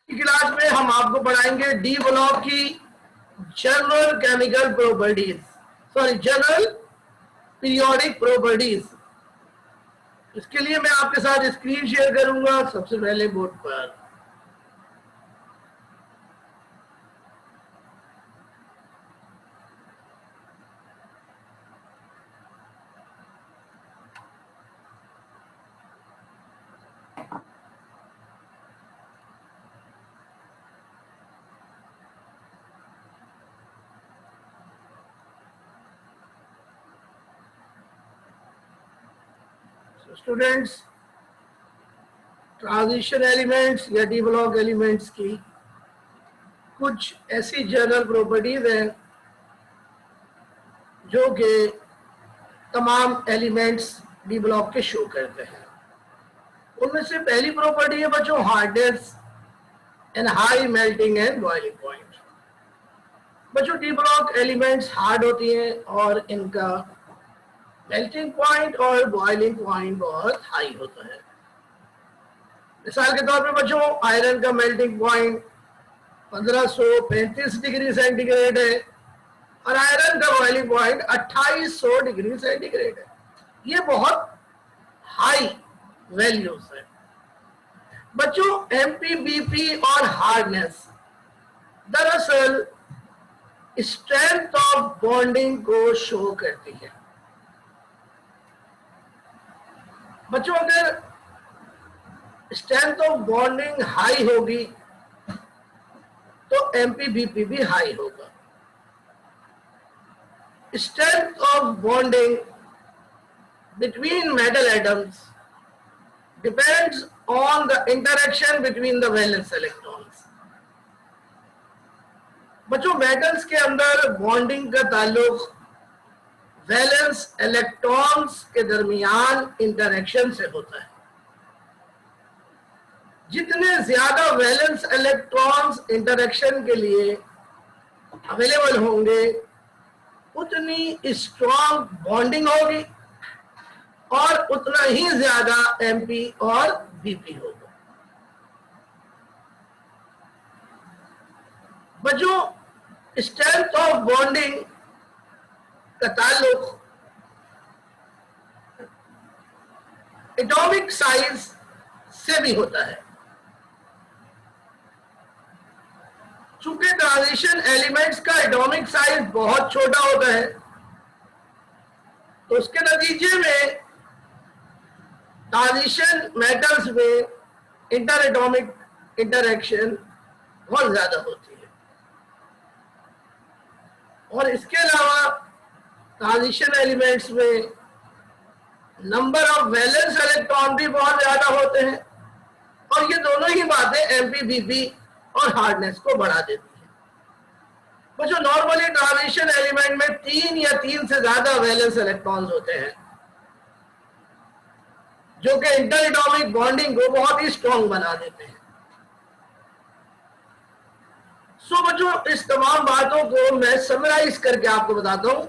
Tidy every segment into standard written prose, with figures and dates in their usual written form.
Class में हम आपको पढ़ाएंगे डी ब्लॉक की general chemical properties, sorry general periodic properties. इसके लिए मैं आपके साथ स्क्रीन शेयर करूंगा सबसे पहले बोर्ड पर। स्टूडेंट्स, ट्रांजिशन एलिमेंट्स या डी ब्लॉक एलिमेंट्स की कुछ ऐसी जनरल प्रॉपर्टीज हैं जो कि तमाम एलिमेंट्स डी ब्लॉक के शो करते हैं। उनमें से पहली प्रॉपर्टी है बच्चों hardness and high melting and boiling point. बच्चों डी ब्लॉक एलिमेंट्स हार्ड होती हैं और इनका मेल्टिंग पॉइंट और बॉइलिंग पॉइंट बहुत हाई होता है। मिसाल के तौर पे बच्चों आयरन का मेल्टिंग पॉइंट 1535 डिग्री सेंटीग्रेड है और आयरन का बॉइलिंग पॉइंट 2800 डिग्री सेंटीग्रेड है। ये बहुत हाई वैल्यूज है। बच्चों एमपीबीपी और हार्डनेस दरअसल स्ट्रेंथ ऑफ बॉन्डिंग को शो करती है। बच्चों अगर स्ट्रेंथ ऑफ बॉन्डिंग हाई होगी तो एमपीबीपी भी हाई होगा। Strength of bonding between metal atoms depends on the interaction between the valence electrons. बच्चों मेटल्स के अंदर बॉन्डिंग का ताल्लुक वैलेंस इलेक्ट्रॉन्स के दरमियान इंटरेक्शन से होता है। जितने ज्यादा वैलेंस इलेक्ट्रॉन्स इंटरेक्शन के लिए अवेलेबल होंगे उतनी स्ट्रॉन्ग बॉन्डिंग होगी और उतना ही ज्यादा एमपी और बीपी होगा। बच्चों स्ट्रेंथ ऑफ बॉन्डिंग का ताल्लुक एटॉमिक साइज से भी होता है। चूंकि ट्रांजिशन एलिमेंट्स का एटॉमिक साइज बहुत छोटा होता है तो उसके नतीजे में ट्रांजिशन मेटल्स में इंटर एटॉमिक इंटरेक्शन बहुत ज्यादा होती है और इसके अलावा ट्रांजिशन एलिमेंट्स में नंबर ऑफ वैलेंस इलेक्ट्रॉन भी बहुत ज्यादा होते हैं और ये दोनों ही बातें एमपीबीपी और हार्डनेस को बढ़ा देती है। बच्चों नॉर्मली ट्रांजिशन एलिमेंट में 3 या 3 से ज्यादा वैलेंस इलेक्ट्रॉन्स होते हैं जो कि इंटर एटॉमिक बॉन्डिंग को बहुत ही स्ट्रॉन्ग बना देते हैं। सो बच्चों इस तमाम बातों को मैं समराइज करके आपको बताता हूं।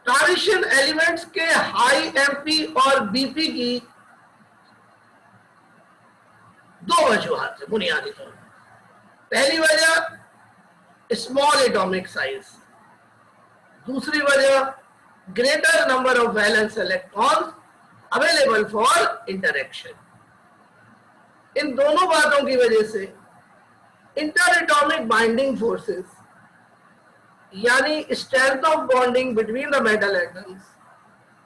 ट्रांजिशन एलिमेंट्स के हाई एमपी और बीपी की दो वजूहात है बुनियादी तौर पर। पहली वजह स्मॉल एटॉमिक साइज, दूसरी वजह greater number of valence electrons available for interaction. इन दोनों बातों की वजह से इंटर एटॉमिक बाइंडिंग फोर्सेस यानी strength of bonding between the metal atoms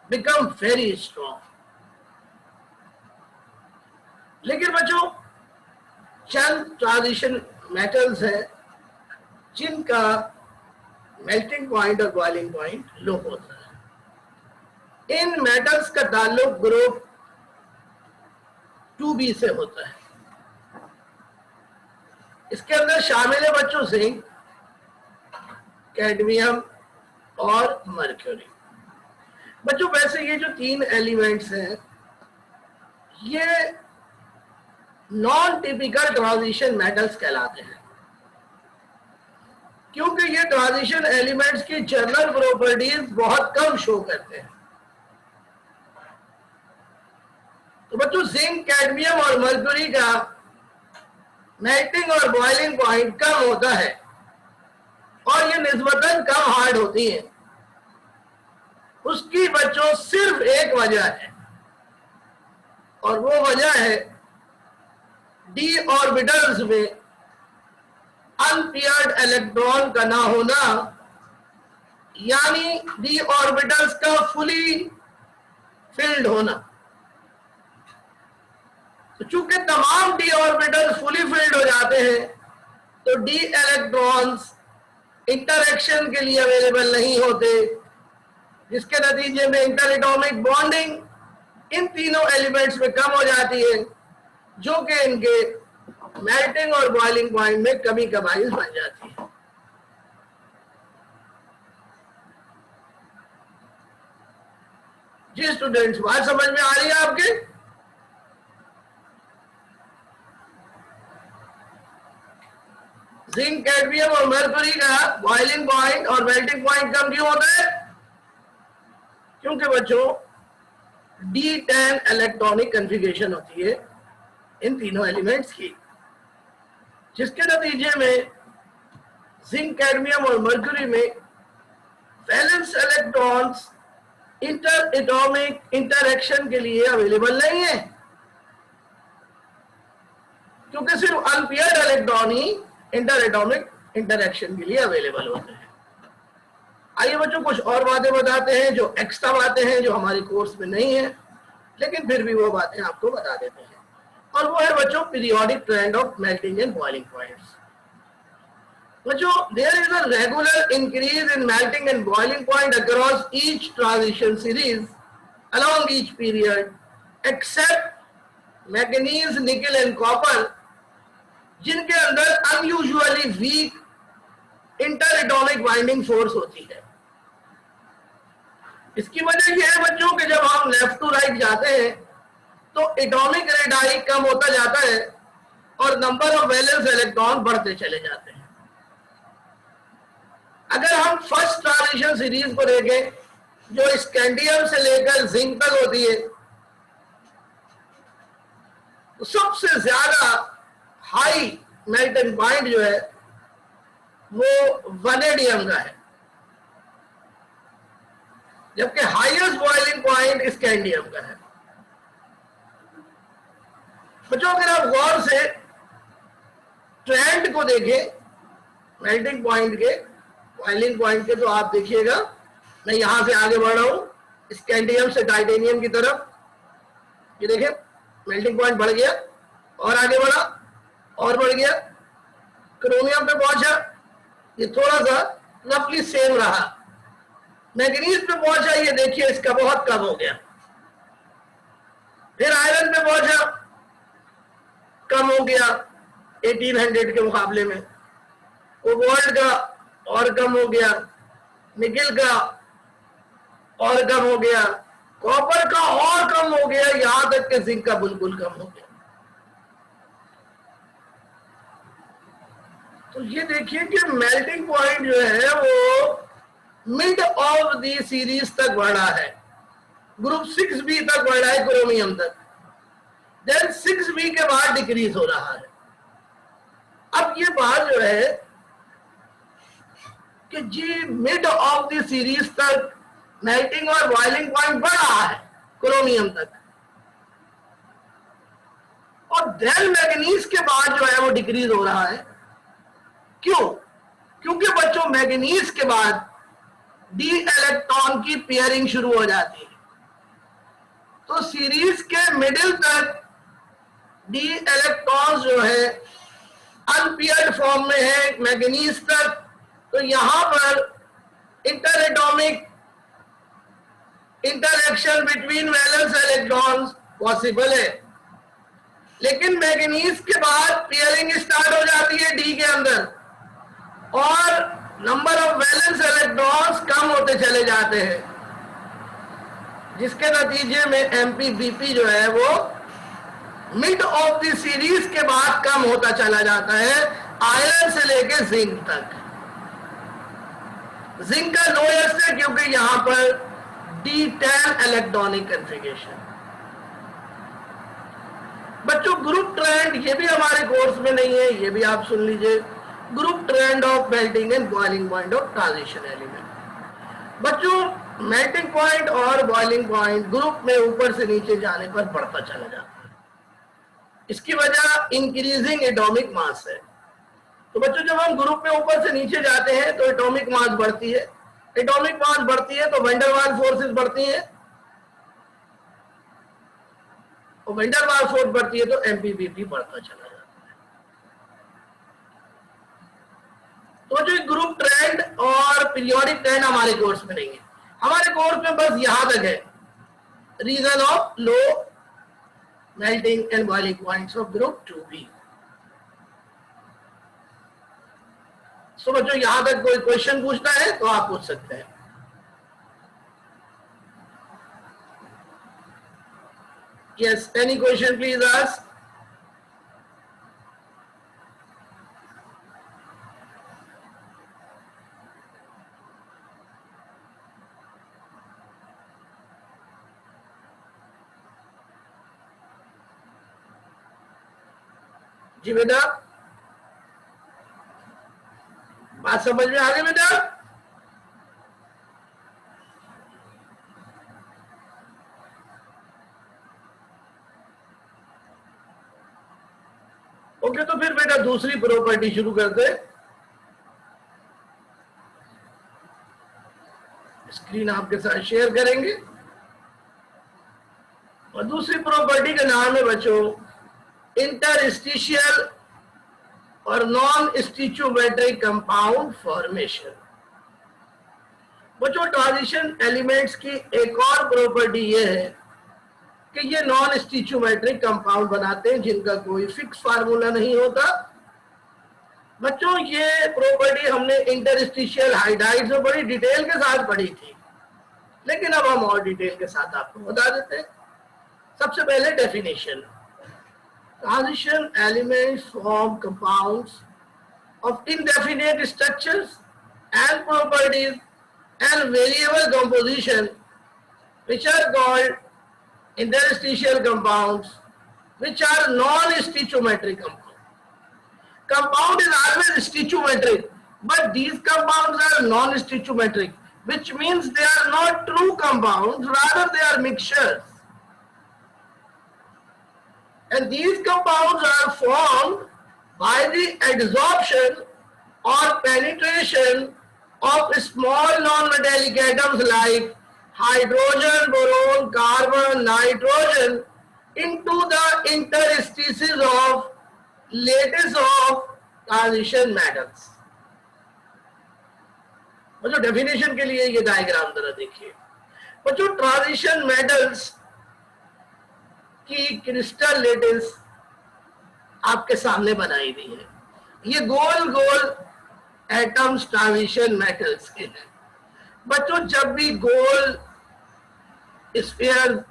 become very strong. लेकिन बच्चों चंद ट्रांजिशन मेटल्स हैं जिनका मेल्टिंग पॉइंट और बॉइलिंग पॉइंट लो होता है। इन मेटल्स का ताल्लुक ग्रुप 2b से होता है। इसके अंदर शामिल है बच्चों जिंक, कैडमियम और मर्क्यूरी। बच्चों वैसे ये जो 3 एलिमेंट्स हैं ये नॉन टिपिकल ट्रांजिशन मेटल्स कहलाते हैं क्योंकि ये ट्रांजिशन एलिमेंट्स की जनरल प्रॉपर्टीज बहुत कम शो करते हैं। तो बच्चों जिंक, कैडमियम और मर्क्यूरी का मेल्टिंग और बॉइलिंग पॉइंट कम होता है और ये निस्बतन कम हार्ड होती है। उसकी बच्चों सिर्फ एक वजह है और वो वजह है डी ऑर्बिटल्स में अनपेयर्ड इलेक्ट्रॉन का ना होना, यानी डी ऑर्बिटल्स का फुली फिल्ड होना। तो चूंकि तमाम डी ऑर्बिटल्स फुली फिल्ड हो जाते हैं तो डी इलेक्ट्रॉन्स इंटरेक्शन के लिए अवेलेबल नहीं होते, जिसके नतीजे में इंटर एटॉमिक बॉन्डिंग इन तीनों एलिमेंट्स में कम हो जाती है, जो कि इनके मेल्टिंग और बॉइलिंग पॉइंट में कमी का बाइस बन जाती है। जी स्टूडेंट्स, बात समझ में आ रही है आपके? जिंक, कैडमियम और मरकरी का बॉइलिंग पॉइंट और मेल्टिंग पॉइंट कम क्यों होता है? क्योंकि बच्चों D10 इलेक्ट्रॉनिक कॉन्फ़िगरेशन होती है इन तीनों एलिमेंट्स की, जिसके नतीजे में जिंक, कैडमियम और मरकरी में valence electrons inter atomic interaction के लिए अवेलेबल नहीं है, क्योंकि सिर्फ अनपेयर्ड इलेक्ट्रॉन ही इंटर एटॉमिक इंटरेक्शन के लिए अवेलेबल होते हैं। आइए बच्चों कुछ और बातें बताते हैं जो एक्स्ट्रा बातें हैं, जो हमारे कोर्स में नहीं है, लेकिन फिर भी वो बातें आपको बता देते हैं। और वो है बच्चों periodic trend of melting and boiling points. बच्चों there is a regular increase in melting and boiling point across each transition series along each period except manganese, nickel and copper, जिनके अंदर unusually weak inter atomic binding force होती है। इसकी वजह यह है बच्चों कि जब हम लेफ्ट टू राइट जाते हैं तो एटॉमिक रेडाई कम होता जाता है और नंबर ऑफ वैलेंस इलेक्ट्रॉन बढ़ते चले जाते हैं। अगर हम फर्स्ट ट्रांजिशन सीरीज को देखें जो स्कैंडियम से लेकर जिंक तक होती है, तो सबसे ज्यादा हाई मेल्टिंग पॉइंट जो है वो वनेडियम का है, जबकि हाईएस्ट बॉइलिंग पॉइंट स्कैंडियम का है। बच्चों अगर आप गौर से ट्रेंड को देखें मेल्टिंग पॉइंट के, बॉइलिंग पॉइंट के, तो आप देखिएगा मैं यहां से आगे बढ़ रहा हूं स्कैंडियम से टाइटेनियम की तरफ। ये देखें मेल्टिंग पॉइंट बढ़ गया और आगे बढ़ा और बढ़ गया, क्रोमियम पे पहुंचा, ये थोड़ा सा रफली सेम रहा। मैंगनीज पे पहुंचा, ये देखिए इसका बहुत कम हो गया। फिर आयरन पे पहुंचा, कम हो गया 1800 के मुकाबले में। कोबाल्ट का और कम हो गया, निकेल का और कम हो गया, कॉपर का और कम हो गया, यहां तक कि जिंक का बिल्कुल कम हो गया। तो ये देखिए कि मेल्टिंग पॉइंट जो है वो मिड ऑफ दी सीरीज तक बढ़ा है, ग्रुप 6B तक बढ़ा है, क्रोमियम तक। देन 6B के बाद डिक्रीज हो रहा है। अब ये बात जो है कि जी मिड ऑफ दी सीरीज तक मेल्टिंग और बॉइलिंग पॉइंट बढ़ रहा है क्रोमियम तक, और देन मैंगनीज के बाद जो है वो डिक्रीज हो रहा है। क्यों? क्योंकि बच्चों मैंगनीज के बाद डी इलेक्ट्रॉन की पेयरिंग शुरू हो जाती है, तो सीरीज के मिडिल तक डी इलेक्ट्रॉन्स जो है अनपेयर्ड फॉर्म में है मैंगनीज तक, तो यहां पर inter atomic interaction between valence electrons possible है। लेकिन मैंगनीज के बाद पेयरिंग स्टार्ट हो जाती है डी के अंदर और नंबर ऑफ वैलेंस इलेक्ट्रॉन्स कम होते चले जाते हैं, जिसके नतीजे में एमपीबीपी जो है वो मिड ऑफ द सीरीज के बाद कम होता चला जाता है, आयरन से लेकर जिंक तक। जिंक का लोएस्ट है क्योंकि यहां पर D10 इलेक्ट्रॉनिक कॉन्फ़िगरेशन। बच्चों ग्रुप ट्रेंड ये भी हमारे कोर्स में नहीं है, ये भी आप सुन लीजिए। Group trend of melting and boiling point of transition element. बच्चों मेल्टिंग पॉइंट और बॉइलिंग पॉइंट ग्रुप में ऊपर से नीचे जाने पर बढ़ता चला जाता है। इसकी वजह इंक्रीजिंग एटॉमिक मास है। तो बच्चों जब हम ग्रुप में ऊपर से नीचे जाते हैं तो एटॉमिक मास बढ़ती है, एटॉमिक मास बढ़ती है तो वैन डेर वाल्स फोर्सेस बढ़ती हैं, और वैन डेर वाल्स फोर्स बढ़ती है तो एमपीबीपी बढ़ता चला जाता है। तो जो ग्रुप ट्रेंड और पीरियोडिक ट्रेंड हमारे कोर्स में नहीं है, हमारे कोर्स में बस यहां तक है, reason of low melting and boiling points of group 2b। So बच्चों यहां तक कोई क्वेश्चन पूछना है तो आप पूछ सकते हैं। Yes, any question please ask. जी बेटा, बात समझ में आ गई बेटा? ओके, तो फिर बेटा दूसरी प्रॉपर्टी शुरू करते। स्क्रीन आपके साथ शेयर करेंगे, और दूसरी प्रॉपर्टी का नाम है बच्चों इंटरस्टिशियल और नॉन स्टिचोमेट्रिक कंपाउंड फॉर्मेशन। बच्चों ट्रांजिशन एलिमेंट्स की एक और प्रॉपर्टी यह है कि ये नॉन स्टिचोमेट्रिक कंपाउंड बनाते हैं जिनका कोई फिक्स फार्मूला नहीं होता। बच्चों ये प्रॉपर्टी हमने इंटरस्टिशियल हाइड्राइड्स में बड़ी डिटेल के साथ पढ़ी थी, लेकिन अब हम और डिटेल के साथ आपको बता देते हैं। सबसे पहले definition, transition elements form compounds of indefinite structures and properties and variable composition which are called interstitial compounds, which are non-stoichiometric compounds. Compound is always stoichiometric, but these compounds are non-stoichiometric, which means they are not true compounds, rather they are mixtures. And these compounds are formed by the adsorption or penetration of small non-metallic atoms like hydrogen, boron, carbon, nitrogen into the interstices of lattice of transition metals. बच्चों definition के लिए ये diagram जरा देखिए। बच्चों transition metals की crystal lettuce आपके सामने बनाई गई है। ये गोल गोल एटम्स ट्रांजिशन मेटल्स के हैं। बच्चों जब भी गोल स्फीयर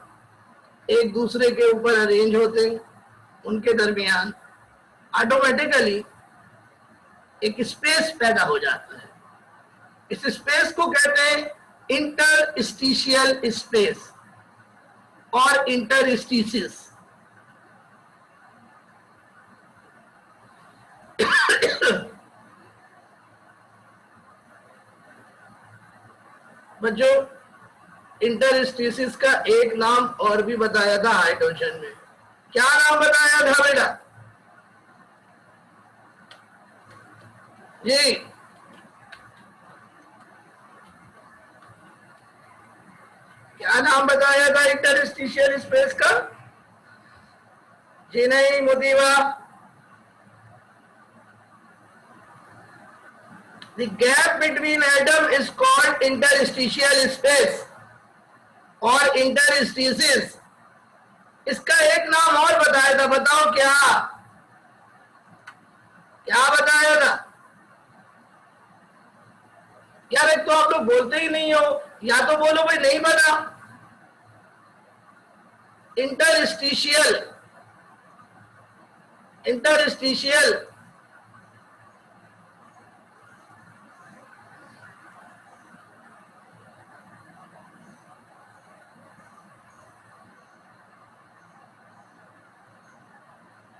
एक दूसरे के ऊपर अरेंज होते हैं, उनके दरमियान ऑटोमेटिकली एक स्पेस पैदा हो जाता है। इस स्पेस को कहते हैं इंटरस्टिशियल स्पेस और इंटरस्टिसिस। बच्चों इंटरस्टिसिस का एक नाम और भी बताया था हाइड्रोजन में। क्या नाम बताया था बेटा? जी क्या नाम बताया था इंटरस्टिशियल स्पेस का? जी नहीं मुदीबा। The gap between atom is called interstitial space और interstices। इसका एक नाम और बताया था, बताओ क्या? क्या बताया था यार? एक तो आप लोग बोलते ही नहीं हो, या तो बोलो भाई नहीं बता। इंटरस्टिशियल, इंटरस्टिशियल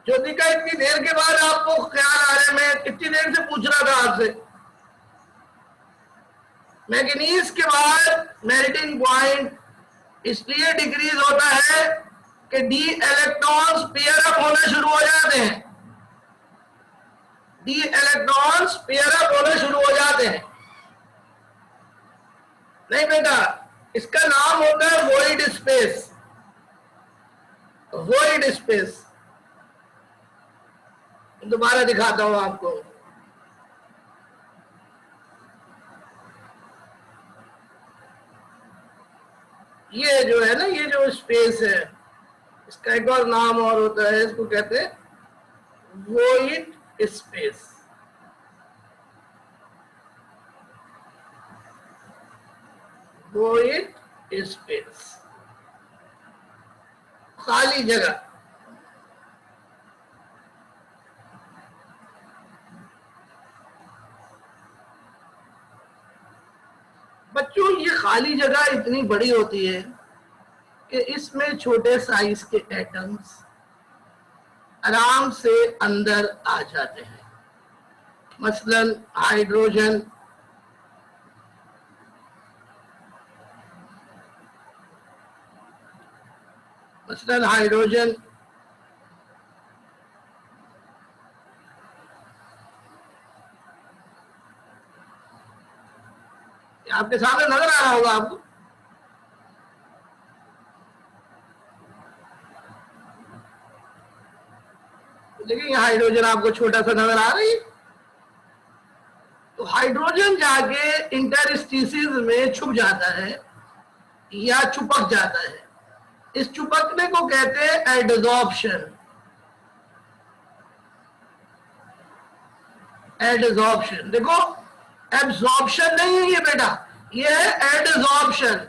ज्योतिका, इतनी देर के बाद आपको ख्याल आ रहा है? मैं कितनी देर से पूछ रहा था आपसे। मैंगनीज के बाद मेल्टिंग पॉइंट इसलिए डिक्रीज होता है कि डी इलेक्ट्रॉन्स पेयर अप होना शुरू हो जाते हैं। डी इलेक्ट्रॉन्स पेयर अप होना शुरू हो जाते हैं। नहीं बेटा, इसका नाम होता है वॉइड स्पेस। वॉइड स्पेस दोबारा दिखाता हूं आपको। ये जो है ना, ये जो स्पेस है, इसका एक और नाम और होता है, इसको कहते हैं वॉइड स्पेस। वॉइड स्पेस, खाली जगह। बच्चों, ये खाली जगह इतनी बड़ी होती है कि इसमें छोटे साइज के एटम्स आराम से अंदर आ जाते हैं। मसलन हाइड्रोजन, आपके सामने नजर आ रहा होगा आपको। देखिए हाइड्रोजन आपको छोटा सा नजर आ रही है। तो हाइड्रोजन जाके इंटरस्टिशियस में छुप जाता है या चिपक जाता है। इस चिपकने को कहते हैं एडसॉर्प्शन। एडसॉर्प्शन, देखो एब्जॉर्प्शन नहीं है ये बेटा, ये है एडसॉर्प्शन।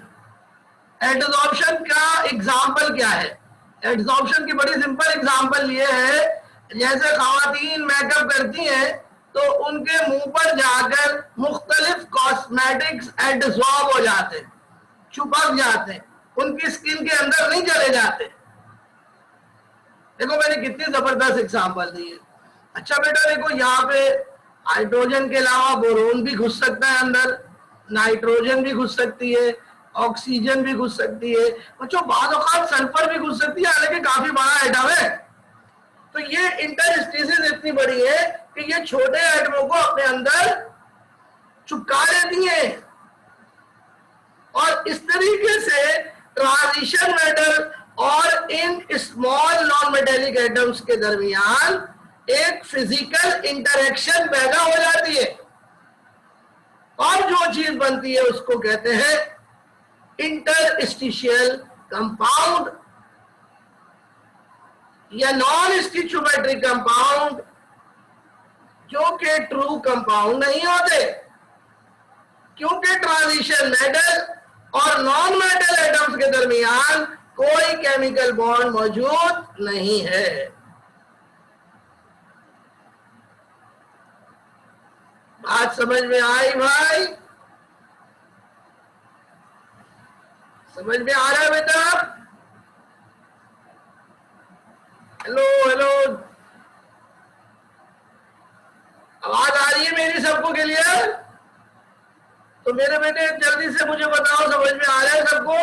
एडसॉर्प्शन का एग्जाम्पल क्या है? एडसॉर्प्शन की बड़ी सिंपल एग्जाम्पल ये है, जैसे खवातीन मेकअप करती हैं तो उनके मुंह पर जाकर मुख्तलिफ कॉस्मेटिक्स एडसॉर्ब हो जाते हैं, चिपक जाते हैं, उनकी स्किन के अंदर नहीं चले जाते। देखो मैंने कितनी जबरदस्त एग्जाम्पल दी है। अच्छा बेटा देखो, यहाँ पे हाइड्रोजन के अलावा बोरोन भी घुस सकता है अंदर, नाइट्रोजन भी घुस सकती है, ऑक्सीजन भी घुस सकती है, बच्चों बाद औक़ात सल्फर भी घुस सकती है, हालांकि काफी बड़ा एटम है। तो ये इंटरस्टिशियस इतनी बड़ी है कि ये छोटे एटमों को अपने अंदर चिपका लेती है और इस तरीके से ट्रांजिशन मेटल और in small non metallic atoms के दरमियान एक फिजिकल इंटरेक्शन पैदा हो जाती है और जो चीज बनती है उसको कहते हैं इंटरस्टिशियल कंपाउंड या नॉन स्टिचोमेट्रिक कंपाउंड, जो कि ट्रू कंपाउंड नहीं होते, क्योंकि ट्रांजिशन मेटल और नॉन मेटल एटम्स के दरमियान कोई केमिकल बॉन्ड मौजूद नहीं है। बात समझ में आई भाई? समझ में आ रहा है बेटा? हेलो हेलो, आवाज आ रही है मेरी सबको क्लियर? तो मेरे बेटे जल्दी से मुझे बताओ, समझ में आ रहा है सबको?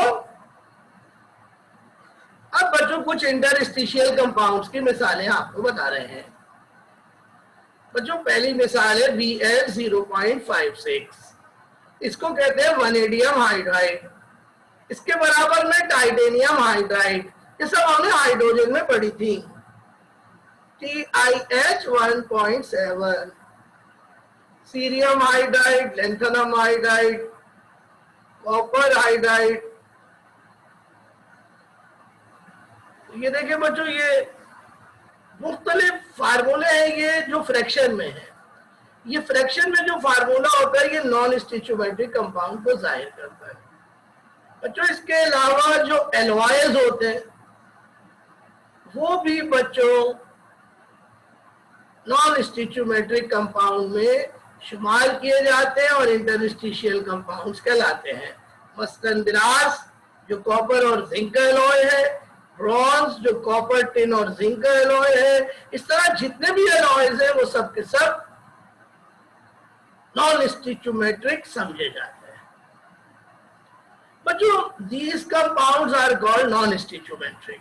अब बच्चों कुछ इंटरस्टिशियल कंपाउंड्स की मिसालें आपको बता रहे हैं। बच्चों पहली मिसाल है Bl0.56, इसको कहते हैं वनेडियम हाइड्राइड। इसके बराबर में टाइटेनियम हाइड्राइड, ये सब हमने हाइड्रोजन में पढ़ी थी। TiH1.7, cerium hydride, lanthanum hydride, copper hydride. ये देखिए बच्चों, ये मुख्तलिफ फार्मूले हैं, ये जो फ्रैक्शन में है। ये फ्रैक्शन में जो फार्मूला होता है ये नॉन स्टिचोमेट्रिक कंपाउंड को जाहिर करता है। बच्चों इसके अलावा जो एलॉयज होते हैं वो भी बच्चों नॉन स्टिचोमेट्रिक कंपाउंड में शुमार किए जाते हैं और इंटरस्टिशियल कंपाउंड्स कहलाते हैं। मसलन बिरास जो कॉपर और जिंक का एलॉय है, ब्रॉन्ज जो कॉपर, टिन और जिंक का एलॉय है, इस तरह जितने भी एलॉयज है वो सब के सब नॉन स्टिचोमेट्रिक समझे जाते हैं। बच्चों, these compounds are called non-stoichiometric.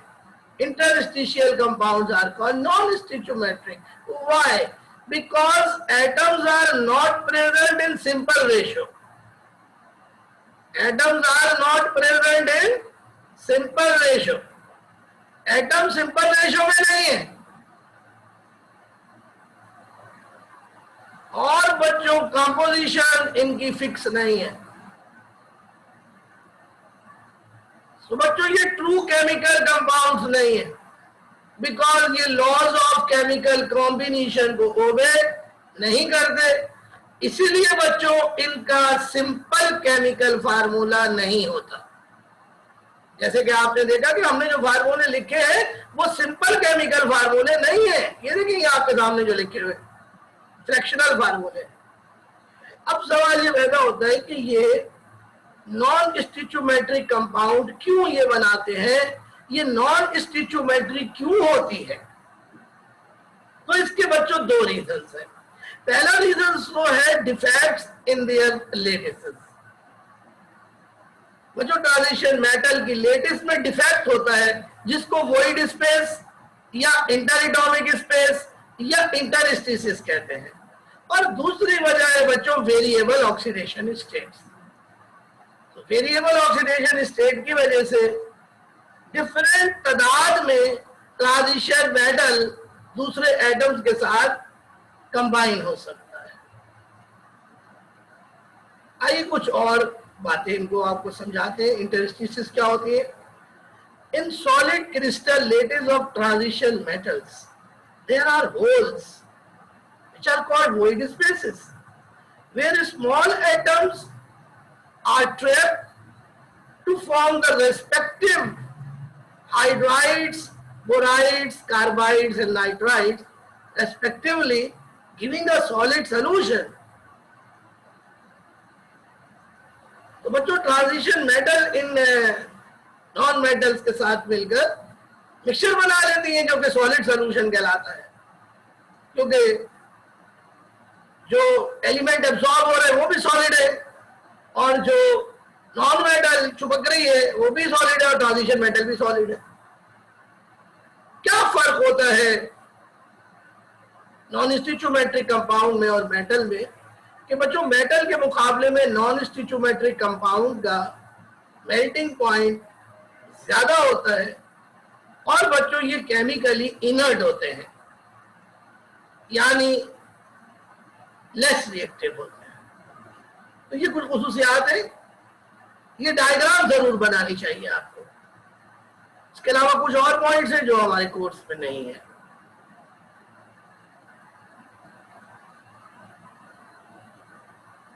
Interstitial compounds are called non-stoichiometric. Why? Because atoms are not present in simple ratio. Atoms are not present in simple ratio. Atom simple ratio में नहीं है। और बच्चों, कंपोजिशन इनकी फिक्स नहीं है। तो बच्चों, ये ट्रू केमिकल कंपाउंड्स नहीं है, बिकॉज ये लॉज ऑफ केमिकल कॉम्बिनेशन को ओबे नहीं करते। इसीलिए बच्चों, इनका सिंपल केमिकल फार्मूला नहीं होता। जैसे कि आपने देखा कि हमने जो फार्मूले लिखे हैं वो सिंपल केमिकल फार्मूले नहीं है। ये देखिए आपके सामने जो लिखे हुए फ्रैक्शनल फार्मूले। अब सवाल ये पैदा होता है कि ये नॉन स्टिचोमेट्रिक कंपाउंड क्यों ये बनाते हैं, ये नॉन स्टिचोमेट्रिक क्यों होती है? तो इसके बच्चों दो रीजंस हैं। पहला रीजन वो है डिफेक्ट्स इन देयर लेटिसेस। बच्चों, ट्रांजिशन मेटल की लेटिस में डिफेक्ट होता है जिसको वॉइड स्पेस या इंटरएटॉमिक स्पेस या इंटरस्टिसिस कहते हैं। और दूसरी वजह है बच्चों वेरिएबल ऑक्सीडेशन स्टेट्स। तो वेरिएबल ऑक्सीडेशन स्टेट की वजह से डिफरेंट तादाद में ट्रांजिशन मेटल दूसरे एटम्स के साथ कंबाइन हो सकता है। आइए कुछ और बातें इनको आपको समझाते हैं। इंटरस्टिसेस क्या होती है? In solid crystal lattice of transition metals there are holes which are called void spaces where small atoms are trapped to form the respective hydrides, borides, carbides and nitrides respectively, giving a solid solution. तो बच्चों, transition metal in non metals के साथ मिलकर mixture बना लेती हैं जो कि सॉलिड सॉल्यूशन कहलाता है, क्योंकि जो एलिमेंट एब्सॉर्ब हो रहे हैं वो भी सॉलिड है और जो नॉन मेटल चिपक रही है वो भी सॉलिड है और ट्रांजिशन मेटल भी सॉलिड है। क्या फर्क होता है नॉन स्टिचोमेट्रिक कंपाउंड में और मेटल में? कि बच्चों, मेटल के मुकाबले में नॉन स्टिचोमेट्रिक कंपाउंड का मेल्टिंग पॉइंट ज्यादा होता है और बच्चों ये केमिकली इनर्ट होते हैं, यानी लेस रिएक्टिव होते हैं। तो ये कुछ खुसूसियात है। ये डायग्राम जरूर बनानी चाहिए आपको। इसके अलावा कुछ और पॉइंट्स हैं जो हमारे कोर्स में नहीं है।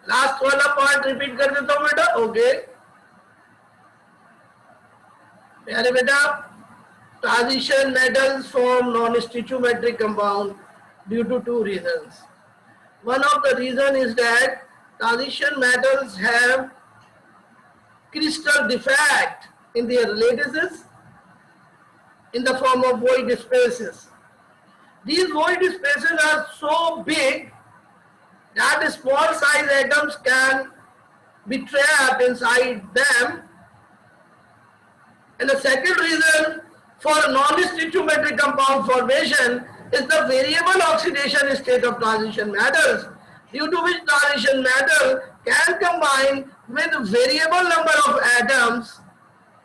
लास्ट वाला पॉइंट रिपीट कर देता हूं बेटा। ओके प्यारे बेटा, transition metals form non stoichiometric compound due to two reasons. One of the reason is that transition metals have crystal defect in their lattices in the form of void spaces. These void spaces are so big that small size atoms can be trapped inside them. And the second reason for non-stoichiometric compound formation is the variable oxidation state of transition metals, due to which transition metal can combine with variable number of atoms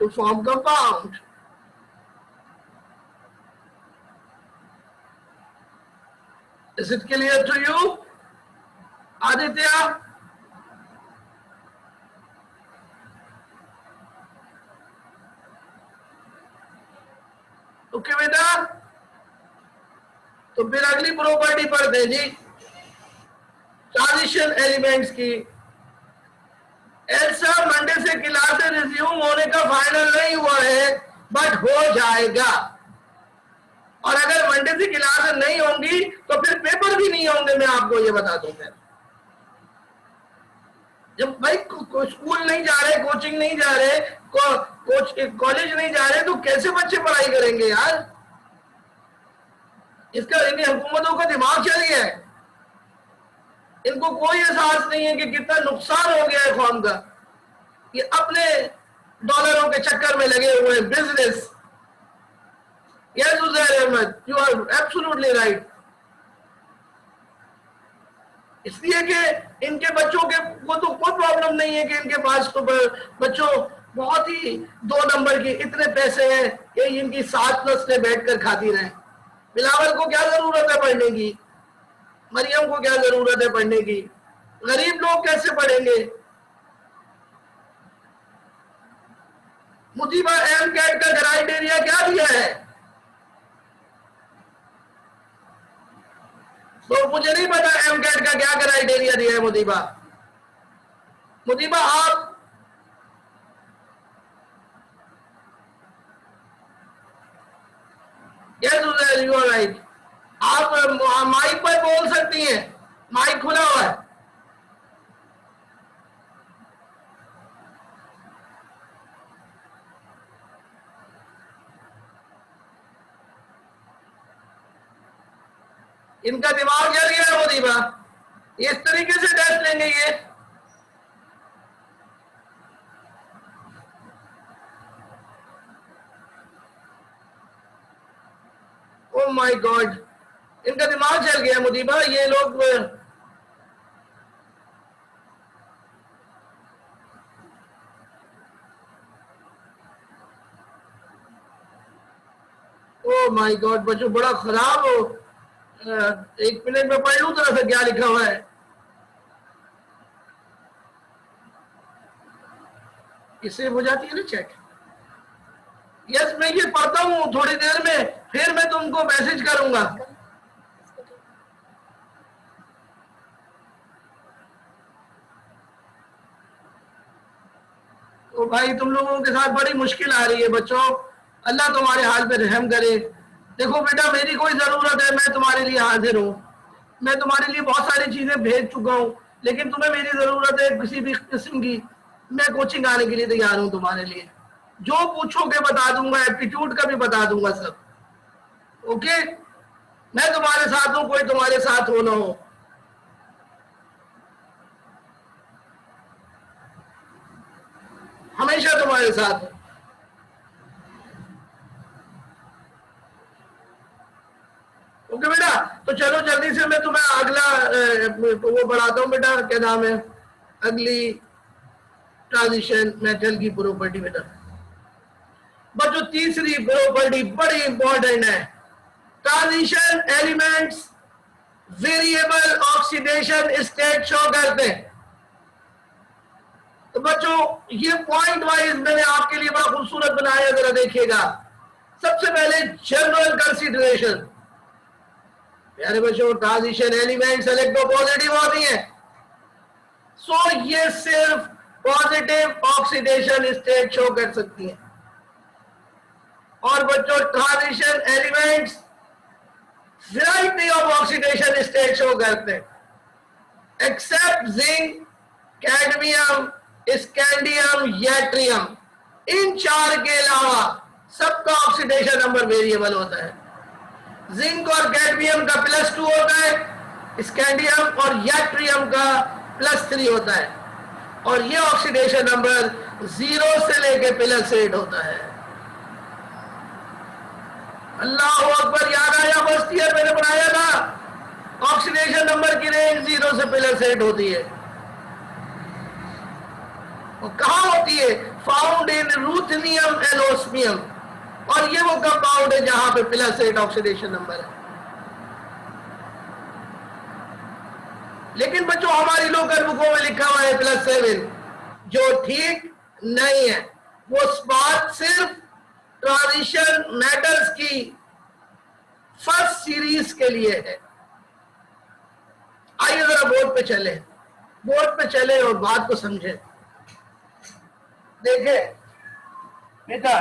to form compound. Is it clear to you, Aditya? Okay बेटा, तो फिर अगली property पढ़ते हैं जी, transition elements की। ऐसा Monday से classes resume होने का फाइनल नहीं हुआ है, बट हो जाएगा। और अगर मंडे से क्लासेस नहीं होंगी तो फिर पेपर भी नहीं होंगे, मैं आपको ये बता दूंगा। जब भाई स्कूल नहीं जा रहे, कोचिंग नहीं जा रहे, कॉलेज नहीं जा रहे तो कैसे बच्चे पढ़ाई करेंगे यार? इसका इन्हीं हुकूमतों का दिमाग चल गया है। इनको कोई एहसास नहीं है कि कितना नुकसान हो गया है कौम का। ये अपने डॉलरों के चक्कर में लगे हुए हैं, business. Yes Uzair Ahmed, you are absolutely right. इसलिए कि इनके बच्चों के को तो कोई प्रॉब्लम नहीं है कि इनके पास तो बच्चों बहुत ही 2 नंबर के इतने पैसे हैं कि इनकी 7 नस्लें बैठकर खाती रहें। बिलावल को क्या जरूरत है पढ़ने की? मरियम को क्या जरूरत है पढ़ने की? गरीब लोग कैसे पढ़ेंगे? मुजीबा एम कैट का क्राइटेरिया क्या दिया है? तो मुझे नहीं पता एम कैट का क्या क्राइटेरिया दिया है। मुजीबा आप यस यू आर राइट। आप माइक पर बोल सकती हैं, माइक खुला हुआ है। इनका दिमाग जल गया है मुजीबा, इस तरीके से टेस्ट लेंगे ये। ओ माय गॉड, इनका दिमाग चल गया मुजीबा। ये लोग ओ माय गॉड, बच्चों बड़ा खराब हो। 1 मिनट में पढ़ लूं तरह से क्या लिखा हुआ है। इससे हो जाती है ना चेक। यस, मैं ये पढ़ता हूँ थोड़ी देर में, फिर मैं तुमको मैसेज करूंगा। तो भाई तुम लोगों के साथ बड़ी मुश्किल आ रही है बच्चों, अल्लाह तुम्हारे हाल पे रहम करे। देखो बेटा, मेरी कोई जरूरत है, मैं तुम्हारे लिए हाजिर हूँ। मैं तुम्हारे लिए बहुत सारी चीजें भेज चुका हूँ, लेकिन तुम्हें मेरी जरूरत है किसी भी किस्म की, मैं कोचिंग आने के लिए तैयार हूँ तुम्हारे लिए। जो पूछोगे बता दूंगा, एप्टीट्यूड का भी बता दूंगा सब। ओके, मैं तुम्हारे साथ हूँ, कोई तुम्हारे साथ हो ना हो। हमेशा तुम्हारे साथ हूँ। ओके बेटा, तो चलो जल्दी से मैं तुम्हें अगला वो बढ़ाता हूँ बेटा, क्या नाम है अगली ट्रांजिशन मेटल की प्रॉपर्टी बेटा। बच्चों तीसरी प्रॉपर्टी बड़ी इंपॉर्टेंट है, transition elements variable oxidation state show करते हैं। तो बच्चों ये पॉइंट वाइज मैंने आपके लिए बड़ा खूबसूरत बनाया, जरा देखिएगा। सबसे पहले जनरल कंसीडरेशन। प्यारे बच्चों, ट्रांजिशन एलिमेंट्स इलेक्ट्रोपॉजिटिव होती हैं, सो ये सिर्फ पॉजिटिव ऑक्सीडेशन स्टेट शो कर सकती हैं। और बच्चों transition elements variety of oxidation state show करते हैं, except zinc, cadmium, scandium, yttrium. इन 4 के अलावा सबका ऑक्सीडेशन नंबर वेरिएबल होता है। जिंक और कैडमियम का +2 होता है, स्कैंडियम और यट्रियम का +3 होता है, और ये ऑक्सीडेशन नंबर 0 से लेके +8 होता है। अल्लाह अकबर, याद आया फर्स्ट ईयर मैंने पढ़ाया था, ऑक्सीडेशन नंबर की रेंज 0 से +8 होती है। कहां होती है? Found in ruthenium and osmium, और ये वो कंपाउंड है जहां पे +8 ऑक्सीडेशन नंबर है। लेकिन बच्चों हमारी लोकल बुकों में लिखा हुआ है +7, जो ठीक नहीं है। वो बात सिर्फ ट्रांजिशन मेटल्स की फर्स्ट सीरीज के लिए है। आइए जरा बोर्ड पे चले और बात को समझें। देखे बेटा,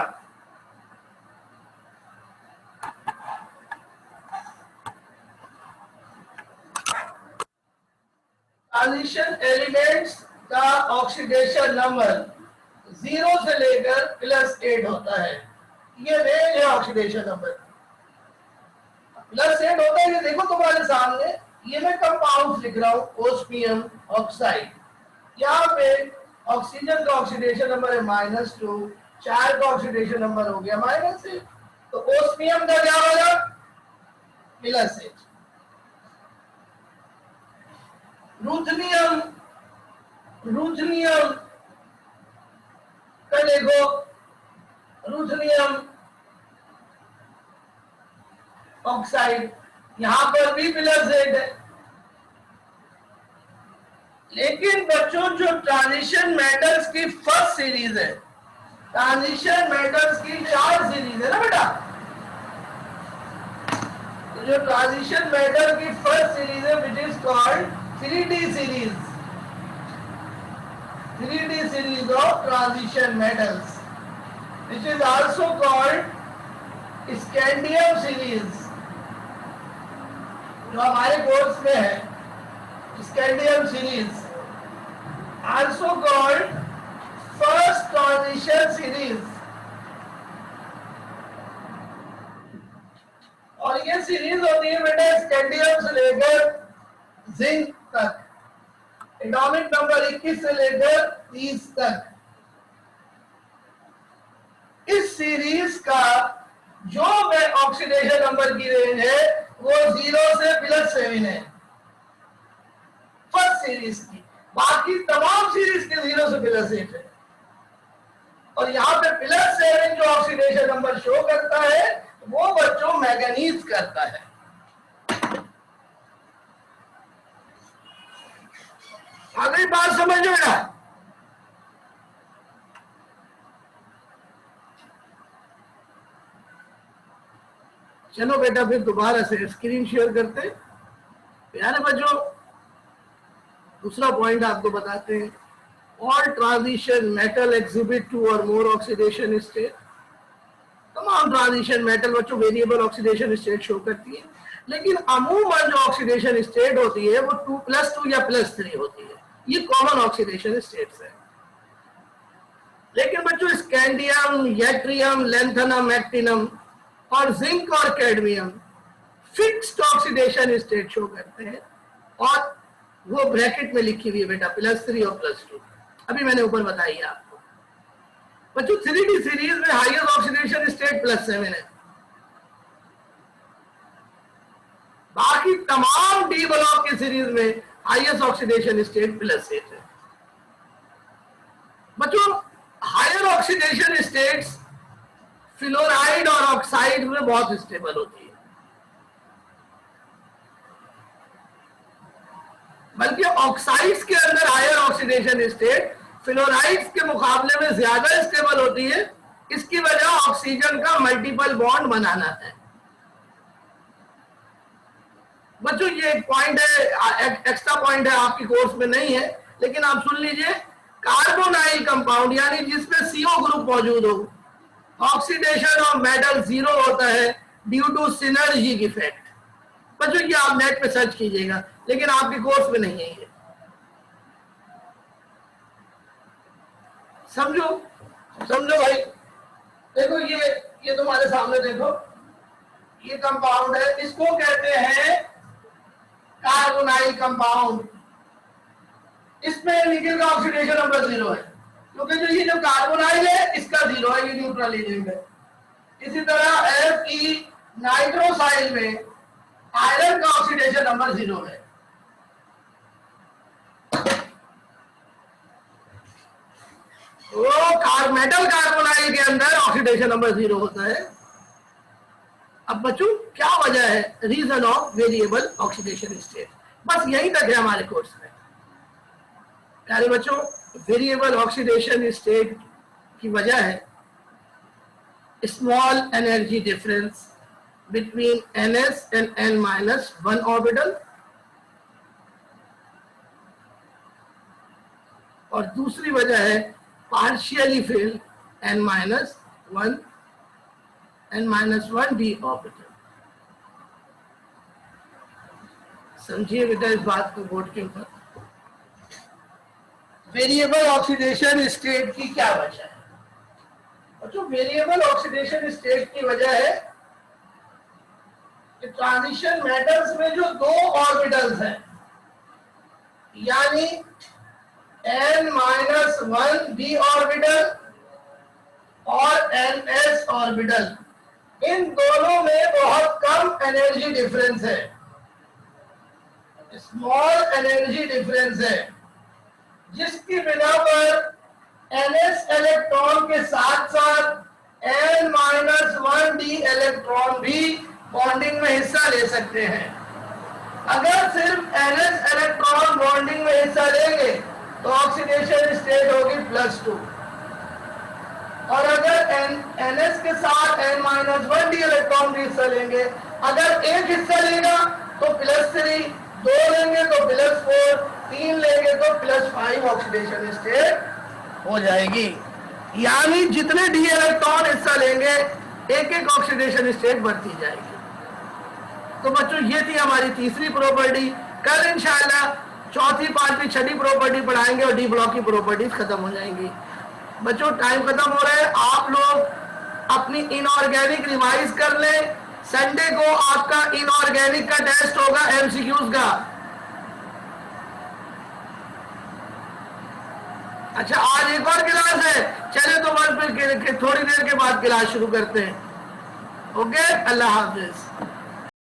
ट्रांजिशन एलिमेंट्स का ऑक्सीडेशन नंबर 0 से लेकर +8 होता है, ये रेंज है ऑक्सीडेशन नंबर। +8 होता है, ये देखो तुम्हारे सामने, ये मैं कंपाउंड लिख रहा हूं, ओस्मियम ऑक्साइड। यहाँ पे ऑक्सीजन का ऑक्सीडेशन नंबर है -2, चार का ऑक्सीडेशन नंबर हो गया -1, तो ओस्मियम का क्या होगा +8। रुथनियम, रुथनियम का देखो, रुथनियम ऑक्साइड, यहां पर भी +8 है। लेकिन बच्चों जो ट्रांजिशन मेटल्स की फर्स्ट सीरीज है, ट्रांजिशन मेटल्स की 4 सीरीज है ना बेटा, तो जो ट्रांजिशन मेटल की फर्स्ट सीरीज है which is called 3D series, 3D series of transition metals, which is also called scandium series, जो हमारे कोर्स में है, scandium series, also called first transition series, और ये सीरीज होती है बेटा स्कैंडियम से लेकर जिंक तक, एटॉमिक नंबर 21 से लेकर 30 तक। इस सीरीज का जो ऑक्सीडेशन नंबर की रेंज है वो 0 से +7 है फर्स्ट सीरीज की, बाकी तमाम सीरीज के 0 से +8 है। और यहाँ पे +7 जो ऑक्सीडेशन नंबर शो करता है वो बच्चों मैंगनीज करता है। अगली बात समझ में ना, चलो बेटा फिर दोबारा से स्क्रीन शेयर करते हैं। प्यारे बच्चों, दूसरा पॉइंट आपको बताते हैं, ऑल ट्रांजिशन मेटल एग्जिबिट 2 और मोर ऑक्सीडेशन स्टेट। तमाम ट्रांजिशन मेटल बच्चों वेरिएबल ऑक्सीडेशन स्टेट शो करती है, लेकिन अमूमन जो ऑक्सीडेशन स्टेट होती है वो 2+2 या +3 होती है, ये कॉमन ऑक्सीडेशन स्टेट्स है। लेकिन बच्चों स्कैंडियम, यट्रियम, लैंथनम, एक्टिनम और जिंक और cadmium fixed oxidation state show करते हैं, और वो ब्रैकेट में लिखी हुई है बेटा +3 और +2, अभी मैंने ऊपर बताई है आपको। बच्चों 3D सीरीज में हाईएस्ट ऑक्सीडेशन स्टेट +7 है, बाकी तमाम डी ब्लॉक की सीरीज में हाईएस्ट ऑक्सीडेशन स्टेट +8 है। बच्चों हायर ऑक्सीडेशन स्टेट्स फ्लोराइड और ऑक्साइड में बहुत स्टेबल होती है, बल्कि ऑक्साइड्स के अंदर हायर ऑक्सीडेशन स्टेट फ्लोराइड्स के मुकाबले में ज्यादा स्टेबल होती है। इसकी वजह ऑक्सीजन का मल्टीपल बॉन्ड बनाना है। बच्चों ये एक पॉइंट है, एक्स्ट्रा पॉइंट है, आपकी कोर्स में नहीं है, लेकिन आप सुन लीजिए, कार्बोनाइल कंपाउंड यानी जिसमें CO ग्रुप मौजूद हो, ऑक्सीडेशन ऑफ मेटल 0 होता है ड्यू टू सिनर्जिक इफेक्ट। बच्चों ये आप नेट पे सर्च कीजिएगा, लेकिन आपके कोर्स में नहीं है ये, समझो समझो भाई। देखो ये तुम्हारे सामने देखो, ये कंपाउंड है, इसको कहते हैं कार्बोनाइल कंपाउंड। इसमें निकल का ऑक्सीडेशन नंबर 0 है, क्योंकि जो ये जो कार्बोनाइल है इसका 0 है, ये न्यूट्रल एलिमेंट है। इसी तरह Fe नाइट्रोसाइल में आयरन का ऑक्सीडेशन नंबर 0 है। वो मेटल कार्बोनाइल के अंदर ऑक्सीडेशन नंबर 0 होता है। अब बच्चों क्या वजह है, reason of variable oxidation state, बस यहीं तक है हमारे कोर्स में। प्यारे बच्चों, वेरिएबल ऑक्सीडेशन स्टेट की वजह है small energy difference between ns and n-1 orbital, और दूसरी वजह है partially field n-1 n-1d orbital. समझिए बेटा इस बात को बोर्ड के ऊपर, वेरिएबल ऑक्सीडेशन स्टेट की क्या वजह है। बच्चों वेरिएबल ऑक्सीडेशन स्टेट की वजह है कि ट्रांजिशन मेटल्स में जो दो ऑर्बिटल्स हैं, यानी n-1 d ऑर्बिटल और ns ऑर्बिटल, इन दोनों में बहुत कम एनर्जी डिफरेंस है, स्मॉल एनर्जी डिफरेंस है, जिसकी बिना पर ns इलेक्ट्रॉन के साथ साथ n-1 d इलेक्ट्रॉन भी बॉन्डिंग में हिस्सा ले सकते हैं। अगर सिर्फ ns इलेक्ट्रॉन बॉन्डिंग में हिस्सा लेंगे तो ऑक्सीडेशन स्टेट होगी +2, और अगर ns के साथ n-1 d इलेक्ट्रॉन भी हिस्सा लेंगे, अगर एक हिस्सा लेगा तो +3, दो लेंगे तो +4, तीन लेंगे तो +5 ऑक्सीडेशन स्टेट हो जाएगी। यानी जितने डी इलेक्ट्रॉन हिस्सा लेंगे एक एक ऑक्सीडेशन स्टेट बढ़ती जाएगी। तो बच्चों ये थी हमारी तीसरी प्रॉपर्टी। कल इंशाल्लाह चौथी, पांचवी, छठी प्रॉपर्टी पढ़ाएंगे और डी ब्लॉक की प्रॉपर्टीज खत्म हो जाएंगी। बच्चों टाइम खत्म हो रहा है, आप लोग अपनी इनऑर्गेनिक रिवाइज कर लें। संडे को आपका इनऑर्गेनिक का टेस्ट होगा एमसीक्यूज का। अच्छा आज एक और क्लास है, चले तो बस फिर थोड़ी देर के बाद क्लास शुरू करते हैं। ओके, अल्लाह हाफिज।